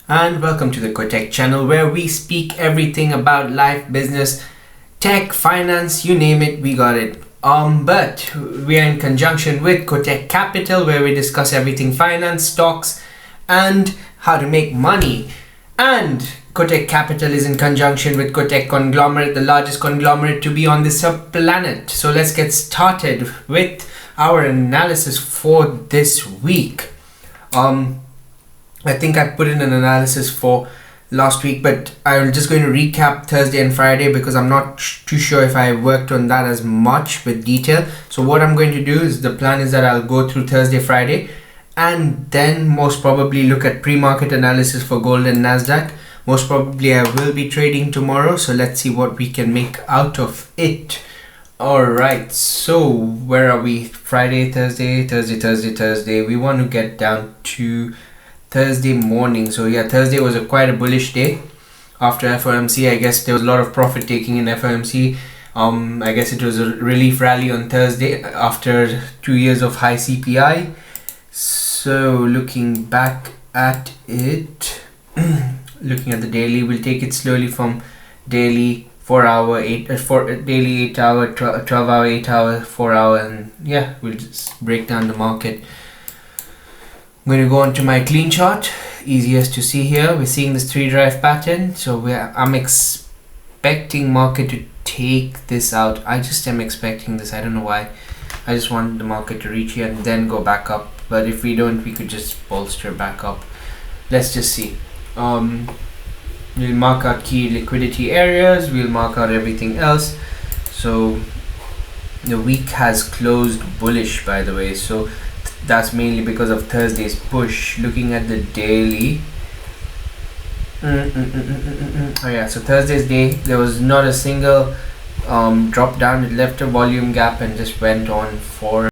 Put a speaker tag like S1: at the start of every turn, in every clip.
S1: and welcome to the Kotek channel, where we speak everything about life, business, tech, finance, you name it, we got it. But we are in conjunction with Kotek Capital, where we discuss everything finance, stocks, and how to make money. And Kotek Capital is in conjunction with Kotek Conglomerate, the largest conglomerate to be on this planet. So let's get started with our analysis for this week. I think I put in an analysis for last week, but I'm just going to recap Thursday and Friday because I'm not too sure if I worked on that as much with detail. So what I'm going to do is, the plan is that I'll go through Thursday, Friday, and then most probably look at pre-market analysis for gold and Nasdaq. Most probably I will be trading tomorrow, so let's see what we can make out of it. Alright, so where are we? Friday, Thursday. We want to get down to Thursday morning. So yeah, Thursday was quite a bullish day after FOMC. I guess there was a lot of profit taking in FOMC. I guess it was a relief rally on Thursday after 2 years of high CPI. So looking back at it, looking at the daily, we'll take it slowly from daily 4 hour, 8 daily 8 hour, 12 hour, 8 hour, 4 hour, and yeah, we'll just break down the market. I'm going to go on to my clean chart, easiest to see here. We're seeing this 3 drive pattern, so I'm expecting market to take this out. I just am expecting this, I don't know why. I just want the market to reach here and then go back up, but if we don't, we could just bolster back up. Let's just see. We'll mark out key liquidity areas, we'll mark out everything else. So the week has closed bullish, by the way, so that's mainly because of Thursday's push. Looking at the daily, oh yeah, so Thursday's day, there was not a single drop down. It left a volume gap and just went on for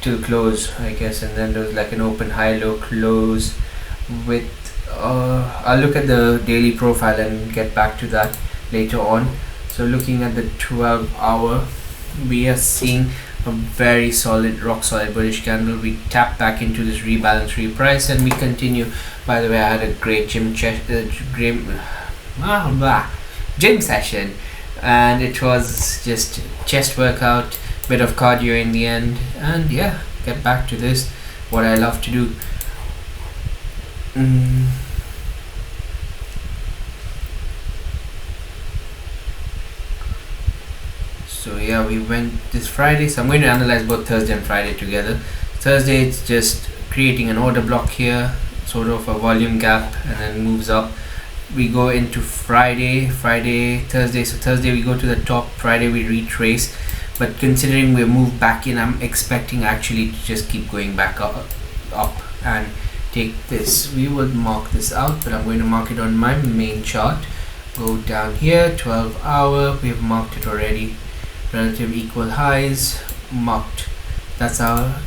S1: till close, I guess, and then there was like an open high low close with I'll look at the daily profile and get back to that later on. So looking at the 12 hour, we are seeing a very solid, rock solid bullish candle. We tap back into this rebalance, reprice, and we continue. By the way, I had a great gym session, and it was just chest workout, bit of cardio in the end, and yeah, get back to this, what I love to do. So yeah, we went this Friday, so I'm going to analyze both Thursday and Friday together. Thursday, it's just creating an order block here, sort of a volume gap, and then moves up. We go into Thursday. So Thursday we go to the top, Friday we retrace, but considering we move back in, I'm expecting actually to just keep going back up and take this. We will mark this out, but I'm going to mark it on my main chart. Go down here, 12 hour, we have marked it already. Relative equal highs marked. That's our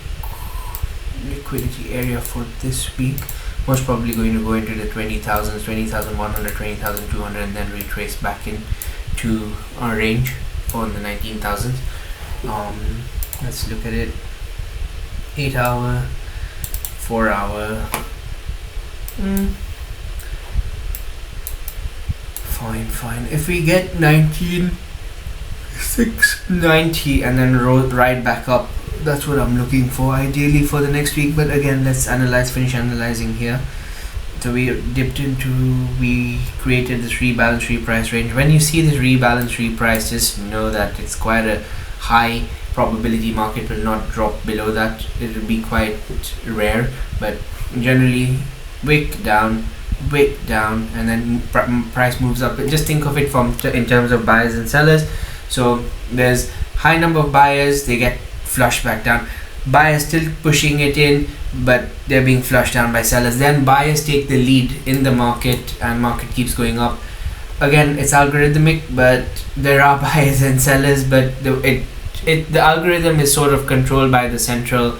S1: liquidity area for this week. Most probably going to go into the 20,000s, 20,100, 20,200, and then retrace back into our range for the 19,000s. Let's look at it. 8 hour, 4 hour. Fine. If we get 690 and then right back up, that's what I'm looking for ideally for the next week. But again, let's finish analyzing here. So we created this rebalance reprice range. When you see this rebalance reprice, just know that it's quite a high probability market will not drop below that. It will be quite rare, but generally wick down, and then price moves up. But just think of it in terms of buyers and sellers. So there's high number of buyers, they get flushed back down. Buyers still pushing it in, but they're being flushed down by sellers. Then buyers take the lead in the market, and market keeps going up. Again, it's algorithmic, but there are buyers and sellers, but the algorithm is sort of controlled by the central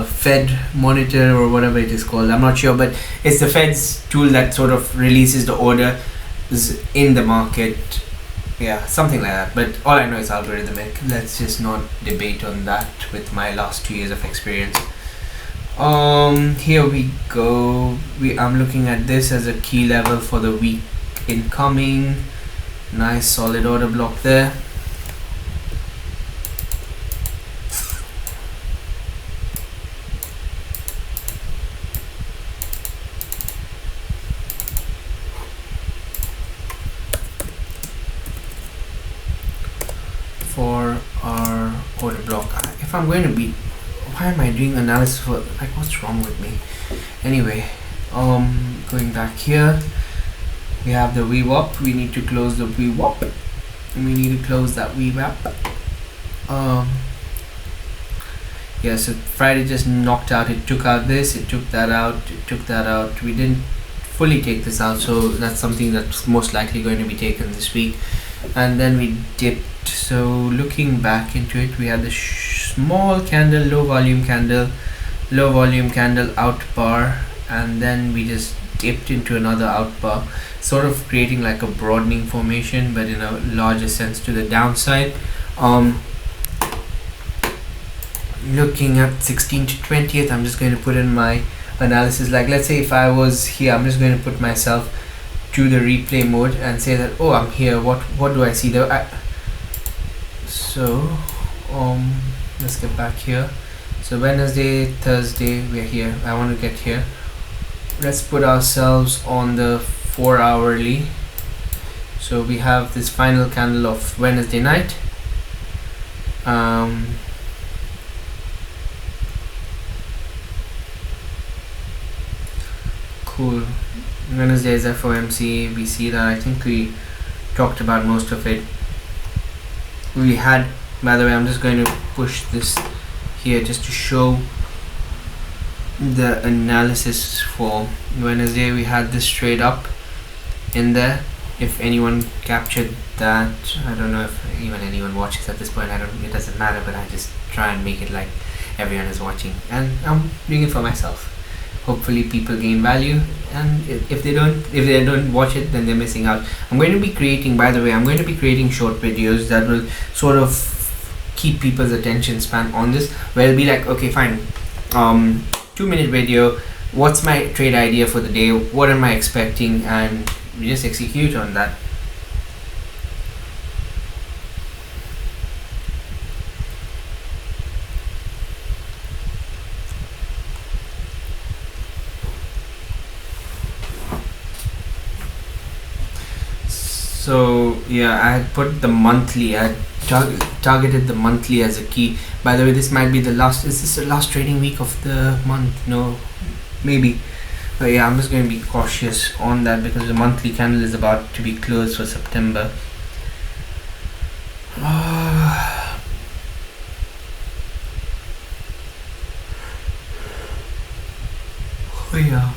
S1: Fed monitor or whatever it is called. I'm not sure, but it's the Fed's tool that sort of releases the order in the market. Yeah, something like that, but all I know is algorithmic. Let's just not debate on that with my last 2 years of experience. Here we go. I'm looking at this as a key level for the week incoming. Nice solid order block there. For our order block, if I'm going to be, why am I doing analysis for, like, what's wrong with me? Anyway, going back here, we have the VWAP. We need to close the VWAP. We need to close that VWAP. Yeah, so Friday just knocked out. It took out this, it took that out, it took that out. We didn't fully take this out, so that's something that's most likely going to be taken this week. And then we dipped. So looking back into it, we had the small candle, low volume candle out bar, and then we just dipped into another out bar, sort of creating like a broadening formation, but in a larger sense to the downside. Looking at 16th to 20th, I'm just going to put in my analysis. Like, let's say if I was here, I'm just going to put myself to the replay mode and say that, oh, I'm here, what do I see there? So let's get back here. So Wednesday, Thursday, we're here. I want to get here. Let's put ourselves on the 4 hourly. So we have this final candle of Wednesday night. Cool. Wednesday is Fomc. We see that. I think we talked about most of it. We had, by the way, I'm just going to push this here just to show the analysis for Wednesday. We had this trade up in there. If anyone captured that, I don't know if even anyone watches at this point. It doesn't matter, but I just try and make it like everyone is watching, and I'm doing it for myself. Hopefully people gain value, and if they don't watch it, then they're missing out. I'm going to be creating, by the way, I'm going to be creating short videos that will sort of keep people's attention span on this, where it'll be like, okay, fine, 2-minute video, what's my trade idea for the day, what am I expecting, and we just execute on that. So yeah, I had put the monthly, I targeted the monthly as a key. By the way, this might be the last, is this the last trading week of the month? No, maybe. But yeah, I'm just going to be cautious on that because the monthly candle is about to be closed for September. Oh yeah.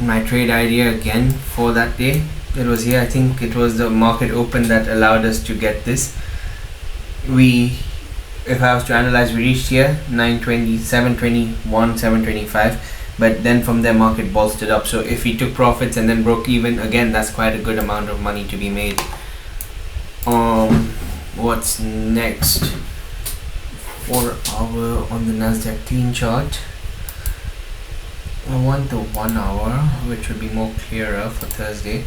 S1: My trade idea again for that day, it was here. I think it was the market open that allowed us to get this. If I was to analyze, we reached here 920, 721, 725, but then from there market bolstered up. So if we took profits and then broke even again, that's quite a good amount of money to be made. What's next? 4 hour on the Nasdaq clean chart. I want the 1 hour, which would be more clearer for Thursday.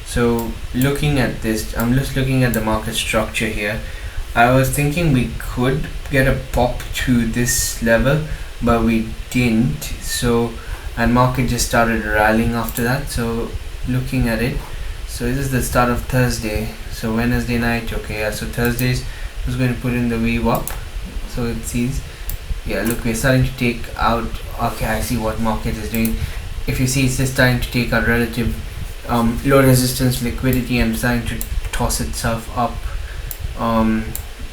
S1: So looking at this, I'm just looking at the market structure here. I was thinking we could get a pop to this level, but we didn't. So, and market just started rallying after that. So looking at it, so this is the start of Thursday. So Wednesday night, okay, so Thursdays I was going to put in the VWAP. So it sees, yeah, look, we're starting to take out. Okay, I see what market is doing. If you see, it's just starting to take out relative low resistance liquidity and starting to toss itself up.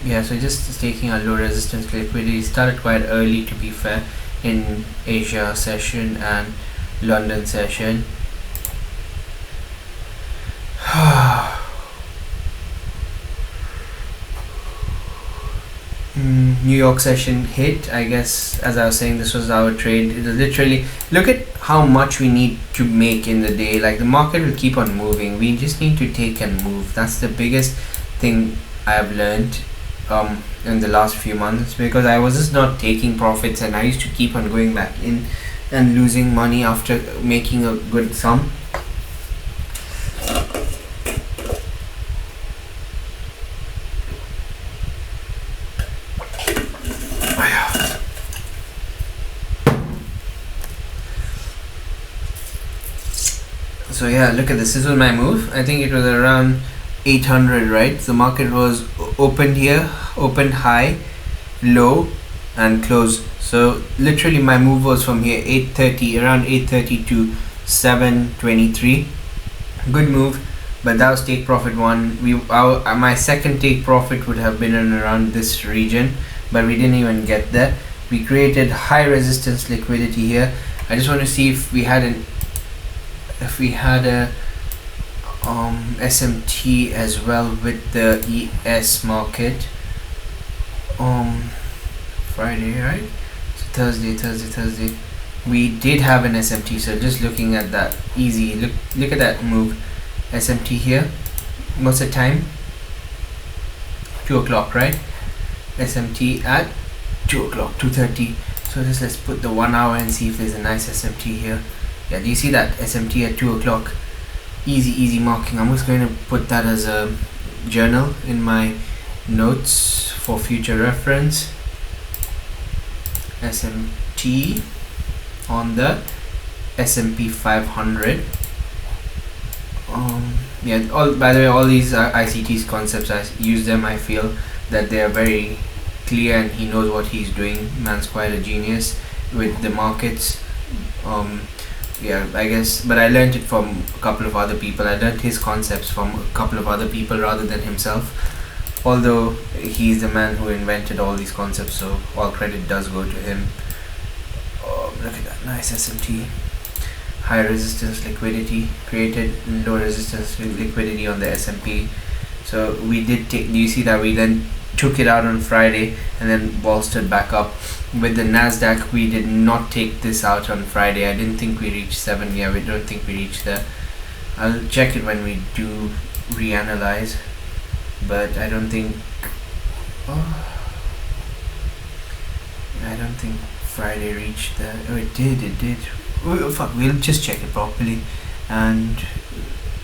S1: Yeah, so just taking out low resistance liquidity. Started quite early, to be fair, in Asia session and London session. New York session hit. I guess, as I was saying, this was our trade. It was literally, look at how much we need to make in the day. Like, the market will keep on moving. We just need to take and move. That's the biggest thing I have learned in the last few months, because I was just not taking profits and I used to keep on going back in and losing money after making a good sum. So yeah, look at this. This was my move. I think it was around 800, right? The market was opened here, opened high, low, and closed. So literally my move was from here 830, around 830 to 723. Good move, but that was take profit one. My second take profit would have been in around this region, but we didn't even get there. We created high resistance liquidity here. I just want to see if we had a SMT as well with the ES market. Friday, right? So Thursday. We did have an SMT, so just looking at that, easy. Look at that move. SMT here. What's the time? 2 o'clock, right? SMT at 2 o'clock, 2:30. So let's put the 1 hour and see if there's a nice SMT here. Yeah, do you see that SMT at 2 o'clock? Easy marking. I'm just going to put that as a journal in my notes for future reference. SMT on the S&P 500. Yeah, by the way, all these ICT's concepts, I use them. I feel that they are very clear and he knows what he's doing. Man's quite a genius with the markets. Yeah, I guess, but I learned it from a couple of other people. I learned his concepts from a couple of other people rather than himself, although he's the man who invented all these concepts, so all credit does go to him. Look at that nice SMT, high resistance liquidity created, low resistance liquidity on the S&P. So we did take, do you see that we then took it out on Friday and then bolstered back up. With the Nasdaq, we did not take this out on Friday. I didn't think we reached 7. Yeah, we don't think we reached there. I'll check it when we do reanalyze, but I don't think Friday reached there. Oh, it did. Oh, fuck, we'll just check it properly and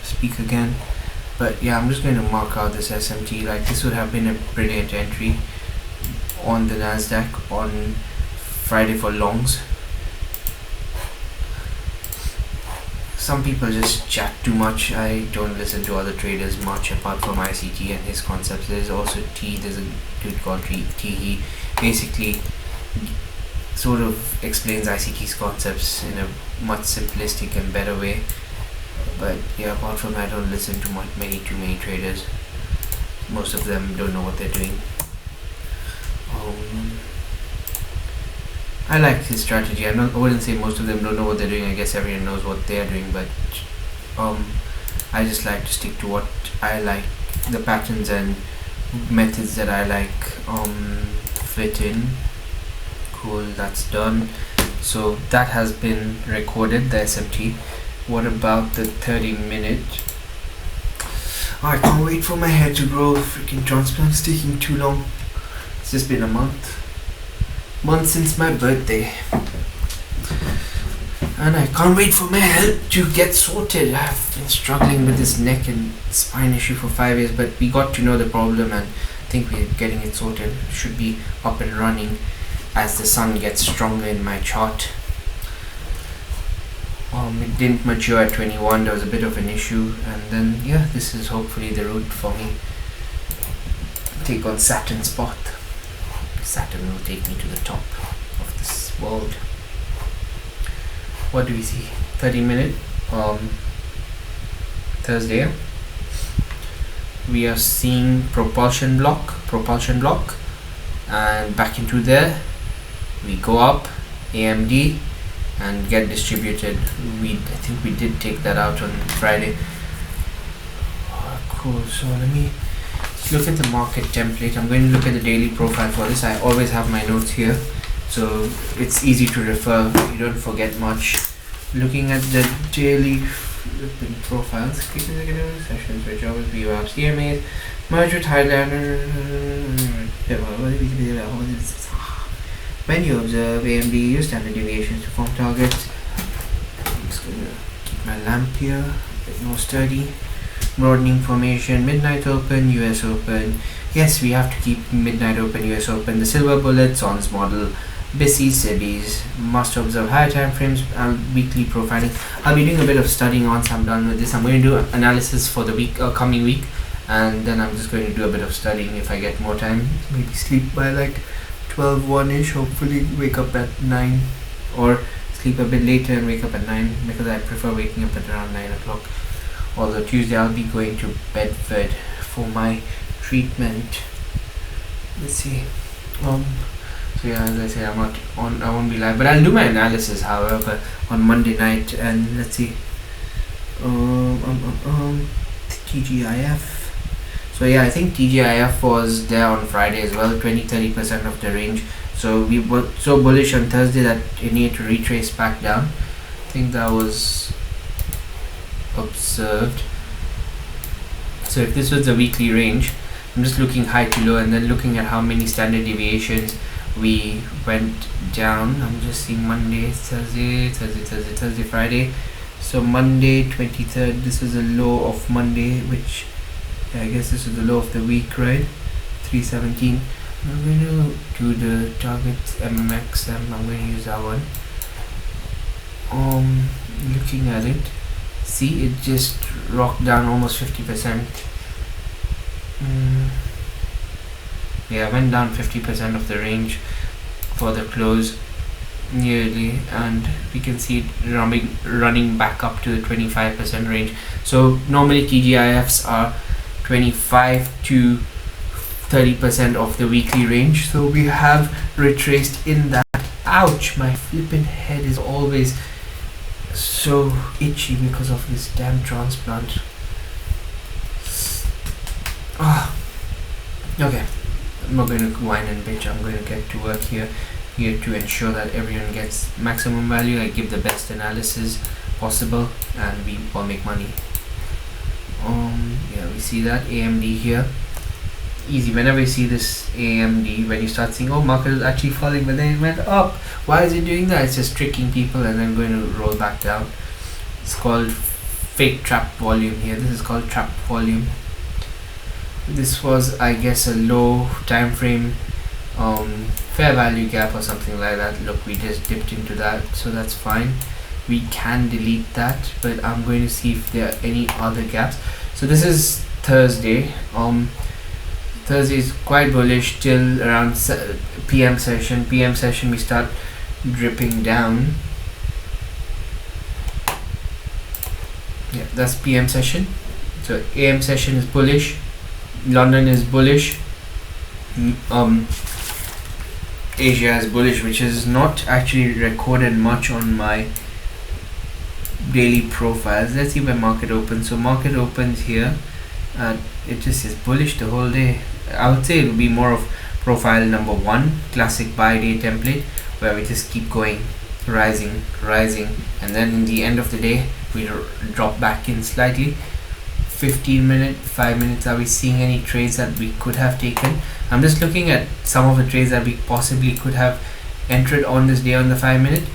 S1: speak again. But yeah, I'm just going to mark out this SMT. Like, this would have been a brilliant entry on the Nasdaq on Friday for longs. Some people just chat too much. I don't listen to other traders much apart from ICT and his concepts. There's also T. There's a dude called T. He basically sort of explains ICT's concepts in a much simplistic and better way. But yeah, apart from that, I don't listen to too many traders. Most of them don't know what they're doing. I like his strategy. I wouldn't say most of them don't know what they're doing. I guess everyone knows what they're doing, but I just like to stick to what I like, the patterns and methods that I like fit in. Cool, that's done. So that has been recorded, the SMT. What about the 30-minute? Oh, I can't wait for my hair to grow. Freaking transplant's taking too long. It's just been a month since my birthday, and I can't wait for my health to get sorted. I've been struggling with this neck and spine issue for 5 years, but we got to know the problem and I think we're getting it sorted. Should be up and running as the sun gets stronger in my chart. It didn't mature at 21. There was a bit of an issue, and then yeah, this is hopefully the route for me. Take on Saturn's spot. Saturn will take me to the top of this world. What do we see? 30-minute Thursday. We are seeing propulsion block, and back into there. We go up AMD and get distributed. I think we did take that out on Friday. Cool. So let me look at the market template. I'm going to look at the daily profile for this. I always have my notes here, so it's easy to refer. You don't forget much. Looking at the daily flipping profiles, click executive sessions, which always view apps, EMAs, merge with Highlander. When you observe AMD, use standard deviations to form targets. I'm just gonna keep my lamp here, a bit more sturdy. Broadening formation, midnight open, US open. Yes, we have to keep midnight open, US open. The silver bullet, SONS model, BISI, SIBIs. Must observe higher time frames and weekly profiling. I'll be doing a bit of studying once I'm done with this. I'm going to do analysis for the coming week, and then I'm just going to do a bit of studying if I get more time. Maybe sleep by like 12-1ish, hopefully wake up at 9, or sleep a bit later and wake up at 9, because I prefer waking up at around 9 o'clock. Although Tuesday I'll be going to Bedford for my treatment. Let's see. So yeah, as I said, I won't be live, but I'll do my analysis, however, on Monday night. And let's see. TGIF. So yeah, I think TGIF was there on Friday as well, 20-30% of the range. So we were so bullish on Thursday that it needed to retrace back down. I think that was observed. So if this was the weekly range, I'm just looking high to low and then looking at how many standard deviations we went down. I'm just seeing Monday, Thursday, Friday. So Monday 23rd, this is a low of Monday, which I guess this is the low of the week, right? 317. I'm going to do the target MMXM. I'm going to use that one. Looking at it, see, it just rocked down almost 50%. Yeah, went down 50% of the range for the close nearly, and we can see it running back up to the 25% range. So normally TGIFs are 25 to 30% of the weekly range, so we have retraced in that. Ouch, my flipping head is always so itchy because of this damn transplant. Okay, I'm not going to whine and bitch. I'm going to get to work here to ensure that everyone gets maximum value. I give the best analysis possible and we all make money. Yeah, we see that AMD here, easy. Whenever you see this AMD, when you start seeing, oh, market is actually falling, but then it went up, why is it doing that? It's just tricking people and then going to roll back down. It's called fake trap volume here. This is called trap volume. This was, I guess, a low time frame fair value gap or something like that. Look, we just dipped into that, so that's fine. We can delete that, but I'm going to see if there are any other gaps. So this is Thursday. Thursday is quite bullish till around PM session. PM session we start dripping down. Yeah, that's PM session. So AM session is bullish. London is bullish. Asia is bullish, which is not actually recorded much on my daily profiles. Let's see where market opens. So market opens here, it just is bullish the whole day. I would say it will be more of profile number 1, classic buy day template, where we just keep going, rising, and then in the end of the day we drop back in slightly. 15 minutes, 5 minutes, are we seeing any trades that we could have taken? I'm just looking at some of the trades that we possibly could have entered on this day on the 5 minute.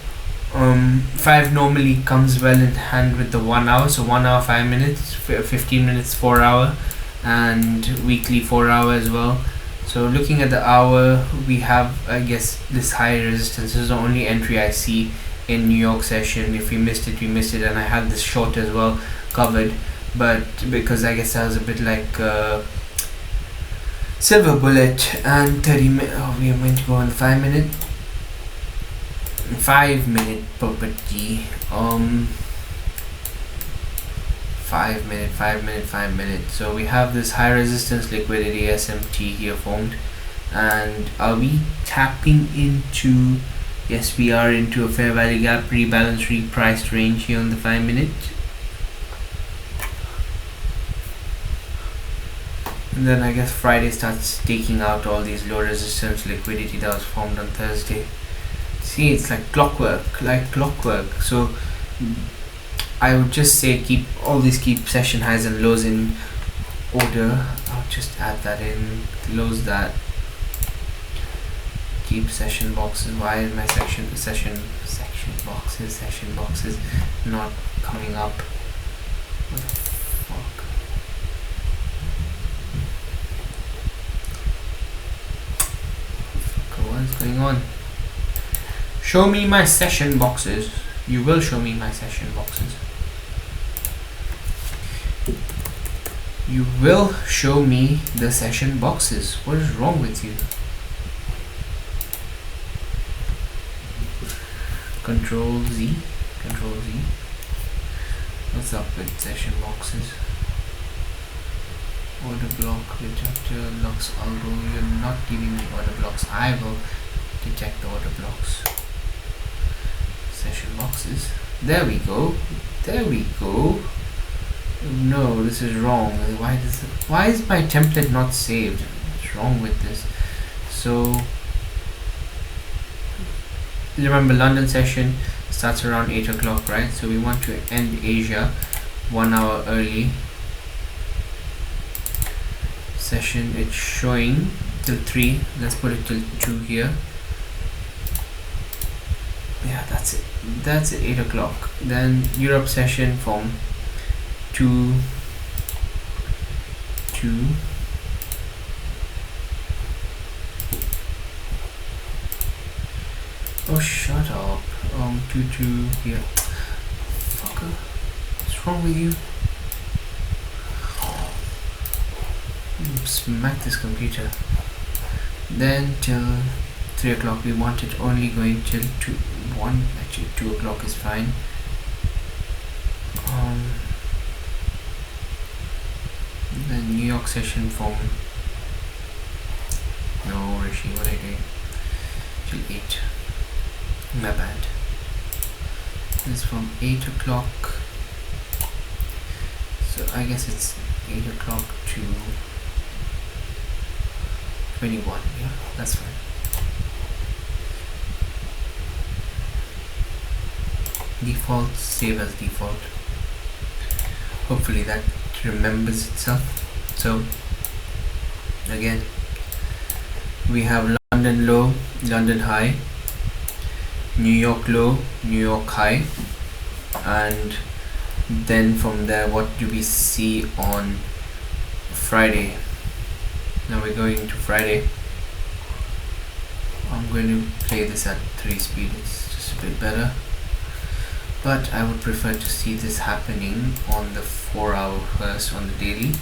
S1: 5 normally comes well in hand with the 1 hour, so 1 hour 5 minutes, 15 minutes 4 hour, and weekly 4 hour as well. So looking at the hour, we have, I guess, this high resistance. This is the only entry I see in New York session. If we missed it, we missed it, and I had this short as well covered, but because I guess that was a bit like silver bullet. And 30 minutes, we are going to go on the 5 minute. 5 minute property. 5 minute. So we have this high resistance liquidity SMT here formed, and are we tapping into? Yes, we are into a fair value gap, rebalance, repriced range here on the 5 minute. And then I guess Friday starts taking out all these low resistance liquidity that was formed on Thursday. See, it's like clockwork. So I would just say keep session highs and lows in order. I'll just add that in, close that, keep session boxes. Why is my session boxes not coming up? What the fuck? What is going on? Show me my session boxes. You will show me my session boxes. You will show me the session boxes. What is wrong with you? Control Z. What's up with session boxes? Order block, detector, locks, although you're not giving me order blocks. I will detect the order blocks. Session boxes. There we go. No, this is wrong. Why is my template not saved? What's wrong with this? So remember, London session starts around 8 o'clock, right? So we want to end Asia 1 hour early. Session, it's showing till 3. Let's put it till 2 here. Yeah, that's it. That's at 8 o'clock. Then Europe session from 2. Oh, shut up. 2 here. Fucker. What's wrong with you? Smack this computer. Then till 3 o'clock. We want it only going till 1. Actually, 2 o'clock is fine. The New York session from Rishi, what are you doing? Till 8. My bad. This is from 8 o'clock. So I guess it's 8 o'clock to 21. Yeah, that's fine. Default, save as default. Hopefully that remembers itself. So again, we have London low, London high, New York low, New York high, and then from there, what do we see on Friday? Now we're going to Friday. I'm going to play this at 3 speed. It's just a bit better, but I would prefer to see this happening on the 4 hour first, on the daily.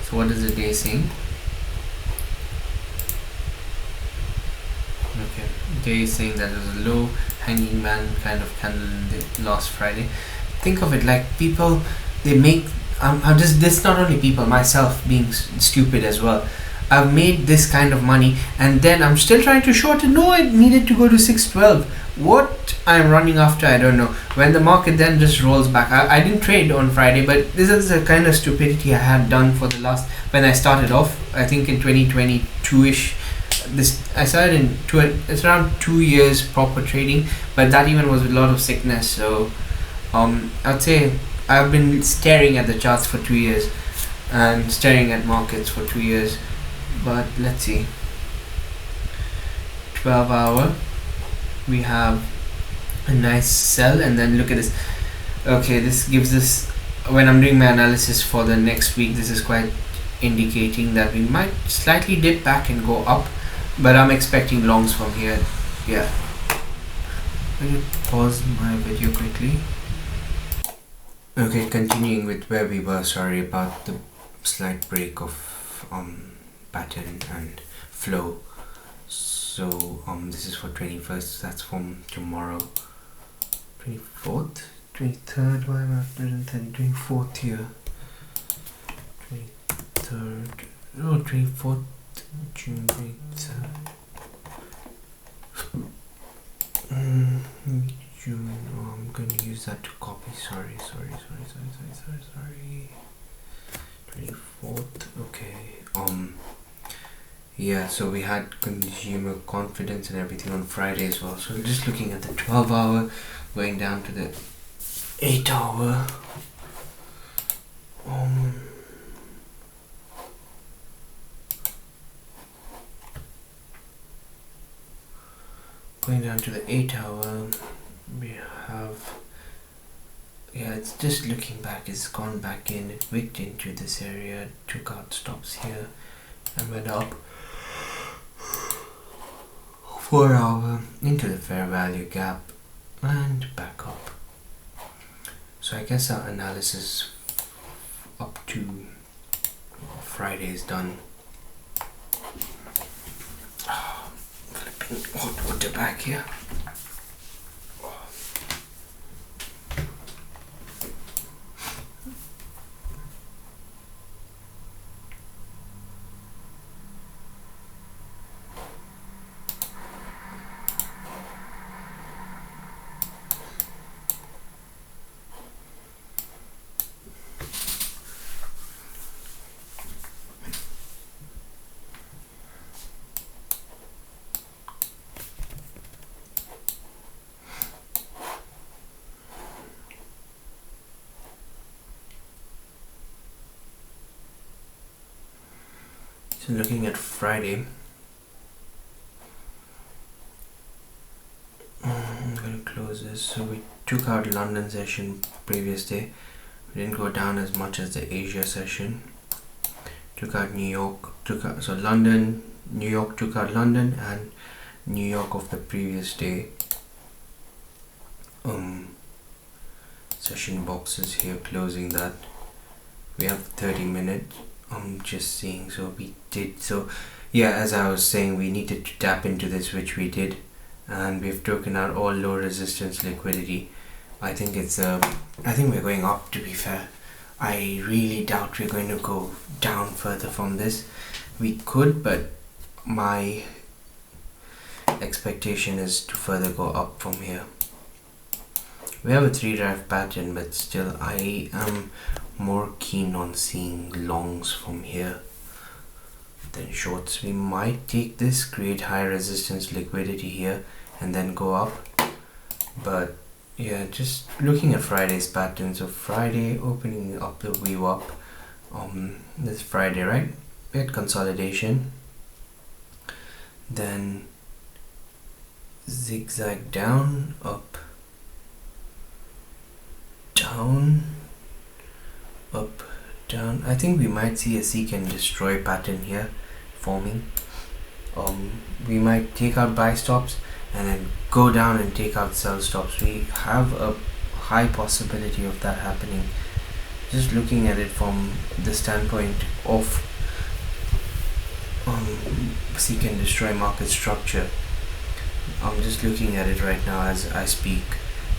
S1: So what is the day saying? Okay, day is saying that there's a low hanging man kind of candle in the last Friday. Think of it like people, they make I'm just, this not only people, myself being stupid as well. I've made this kind of money and then I'm still trying to short it. No, it needed to go to 612. What I'm running after, I don't know. When the market then just rolls back, I didn't trade on Friday, but this is the kind of stupidity I had done for the last, when I started off, I think in 2022ish. I started it's around 2 years proper trading, but that even was with a lot of sickness. So I'd say I've been staring at the charts for 2 years and staring at markets for 2 years. But let's see, 12 hour, we have a nice sell, and then look at this. Okay, this gives us, when I'm doing my analysis for the next week, this is quite indicating that we might slightly dip back and go up, but I'm expecting longs from here. Yeah, let me pause my video quickly. Okay, continuing with where we were. Sorry about the slight break of pattern and flow. So this is for 21st, that's from tomorrow. 24th, 23rd, why am I after 24th here? 23rd, oh, 24th June, 23rd. June, oh, I'm going to use that to copy, sorry. 24th, okay. Yeah, so we had consumer confidence and everything on Friday as well. So just looking at the 12 hour, going down to the 8 hour. Going down to the 8 hour, we have, yeah, it's just looking back, it's gone back in, it wicked into this area, took out stops here and went up. 4 hour into the fair value gap and back up. So I guess our analysis up to Friday is done. Flipping hot water back here. So looking at Friday, I'm going to close this. So we took out London session previous day. We didn't go down as much as the Asia session. Took out New York, so London, New York, took out London and New York of the previous day. Session boxes here, closing that. We have 30-minute. I'm just seeing, so we did, so yeah, as I was saying, we needed to tap into this, which we did, and we've taken out all low resistance liquidity. I think we're going up, to be fair. I really doubt we're going to go down further from this. We could, but my expectation is to further go up from here. We have a 3-drive pattern, but still I am more keen on seeing longs from here than shorts. We might take this, create high resistance liquidity here and then go up, but yeah, just looking at Friday's pattern. So Friday opening up the VWAP, this Friday, right, we had consolidation, then zigzag down, up, down, up, down. I think we might see a seek and destroy pattern here forming. We might take out buy stops and then go down and take out sell stops. We have a high possibility of that happening. Just looking at it from the standpoint of seek and destroy market structure. I'm just looking at it right now as I speak,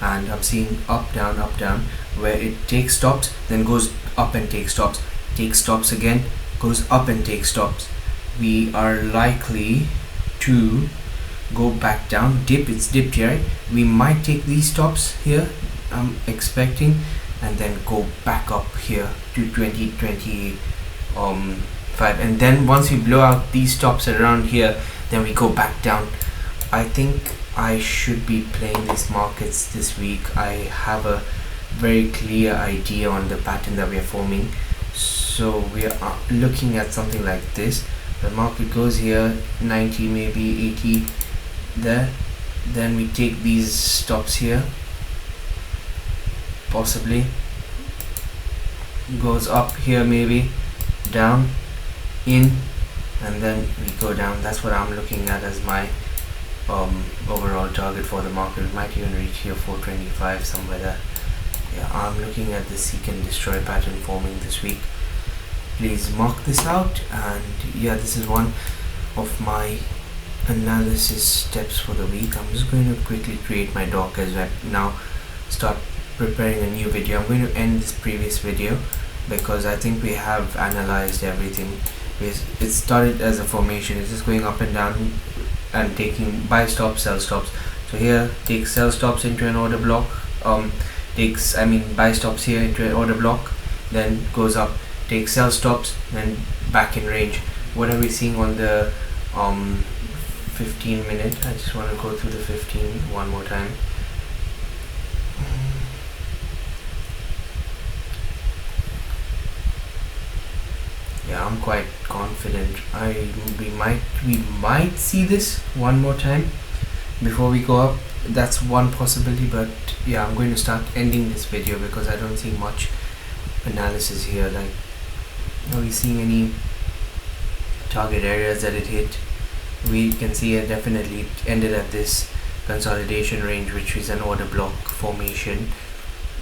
S1: and I'm seeing up down where it takes stops, then goes up and takes stops again, goes up and takes stops. We are likely to go back down, it's dipped here, right? We might take these stops here, I'm expecting, and then go back up here to 2025, and then once we blow out these stops around here, then we go back down. I think I should be playing these markets this week. I have a very clear idea on the pattern that we are forming, so we are looking at something like this. The market goes here, 90, maybe 80 there, then we take these stops here, possibly goes up here, maybe down, in, and then we go down. That's what I'm looking at as my overall target for the market. We might even reach here 425, somewhere there. Yeah, I'm looking at the seek and destroy pattern forming this week. Please mark this out, and yeah, this is one of my analysis steps for the week. I'm just going to quickly create my doc as I now start preparing a new video. I'm going to end this previous video because I think we have analyzed everything. It started as a formation, it's just going up and down and taking buy stops, sell stops. So here takes sell stops into an order block, buy stops here into an order block, then goes up, takes sell stops, then back in range. What are we seeing on the 15 minute? I just want to go through the 15 one more time. yeah, I'm quite confident. We might see this one more time before we go up. That's one possibility, but yeah, I'm going to start ending this video because I don't see much analysis here. Like, are we seeing any target areas that it hit? We can see it definitely ended at this consolidation range, which is an order block formation.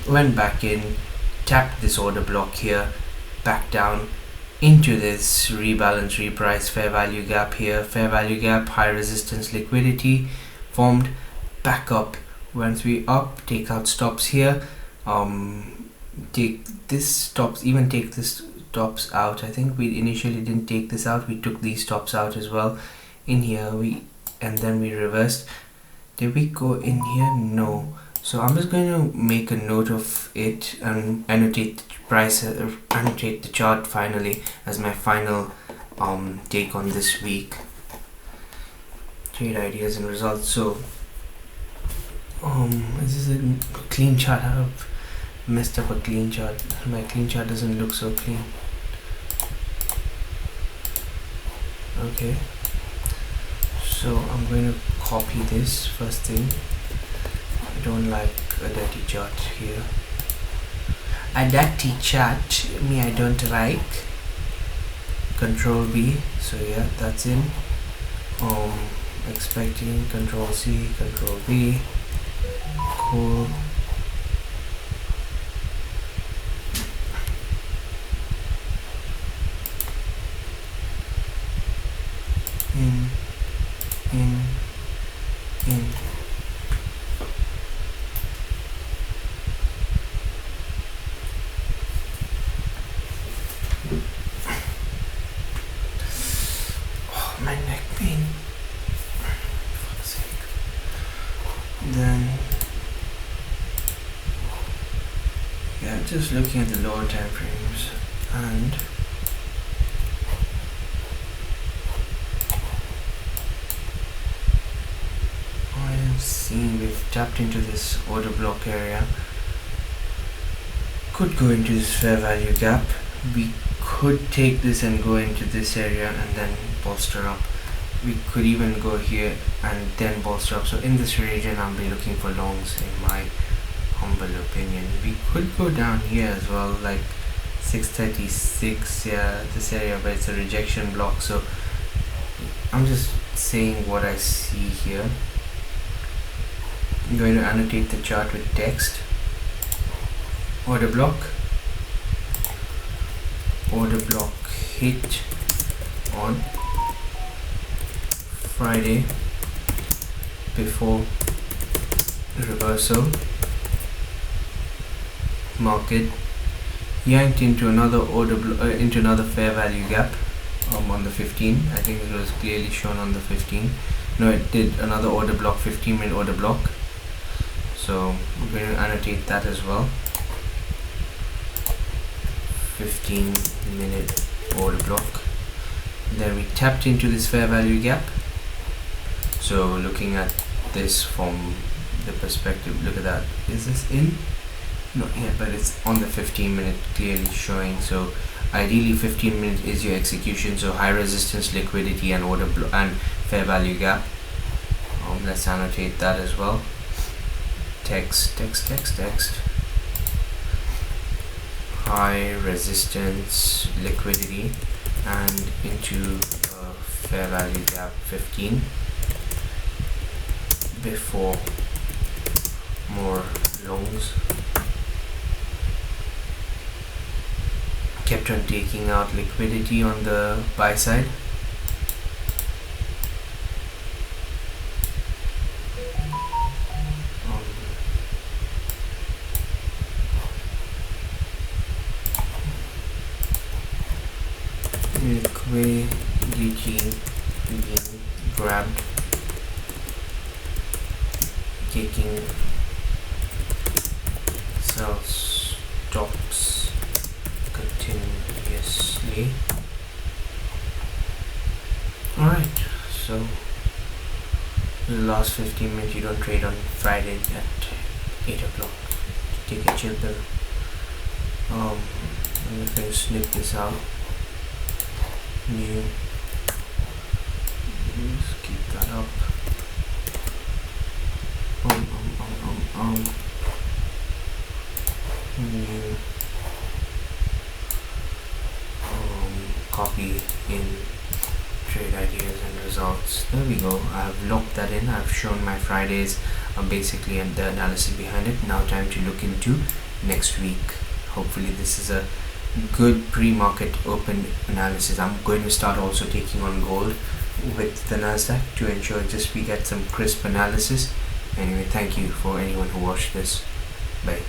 S1: Went back in, tapped this order block here, back down into this rebalance, reprice, fair value gap here, fair value gap, high resistance, liquidity formed, back up. Once we up, take out stops here, take this stops, even take this stops out. I think we initially didn't take this out, we took these stops out as well in here, and then we reversed. Did we go in here? No. So I'm just going to make a note of it and annotate the price, annotate the chart finally as my final take on this week. Trade ideas and results. So this is a clean chart. I've messed up a clean chart. My clean chart doesn't look so clean. Okay, so I'm going to copy this first thing. I don't like a dirty chart here. A dirty chart, me I don't like. Control B, so yeah, that's in. Expecting, Control C, Control V. Cool. In. Oh, my neck pain. For fuck's sake. Then, yeah, just looking at the lower time frames, and I am seeing we've tapped into this order block area. Could go into this fair value gap. We could take this and go into this area and then bolster up. We could even go here and then bolster up. So in this region I'll be looking for longs in my humble opinion. We could go down here as well, like 636, yeah, this area, but it's a rejection block. So I'm just saying what I see here. I'm going to annotate the chart with text. Order block hit on Friday before reversal. Market yanked into another into another fair value gap on the 15. I think it was clearly shown on the 15. No, it did another order block, 15-minute order block. So we're going to annotate that as well. 15-minute order block. Then we tapped into this fair value gap. So looking at this from the perspective, look at that. Is this in? Not yet, but it's on the 15-minute clearly showing. So ideally 15-minute is your execution. So high resistance, liquidity, and order and fair value gap. Let's annotate that as well. Text. High resistance, liquidity, and into fair value gap 15 before more longs. Kept on taking out liquidity on the buy side. Liquidity being grabbed, taking sell stops continuously. Alright, so the last 15 minutes you don't trade on Friday at 8 o'clock. Take a chill pill. I'm going to snip this out. new. Just keep that up. New. Copy in trade ideas and results. There we go. I've locked that in. I've shown my Fridays basically and the analysis behind it. Now time to look into next week. Hopefully this is a good pre-market open analysis. I'm going to start also taking on gold with the Nasdaq to ensure just we get some crisp analysis. Anyway, thank you for anyone who watched this. Bye.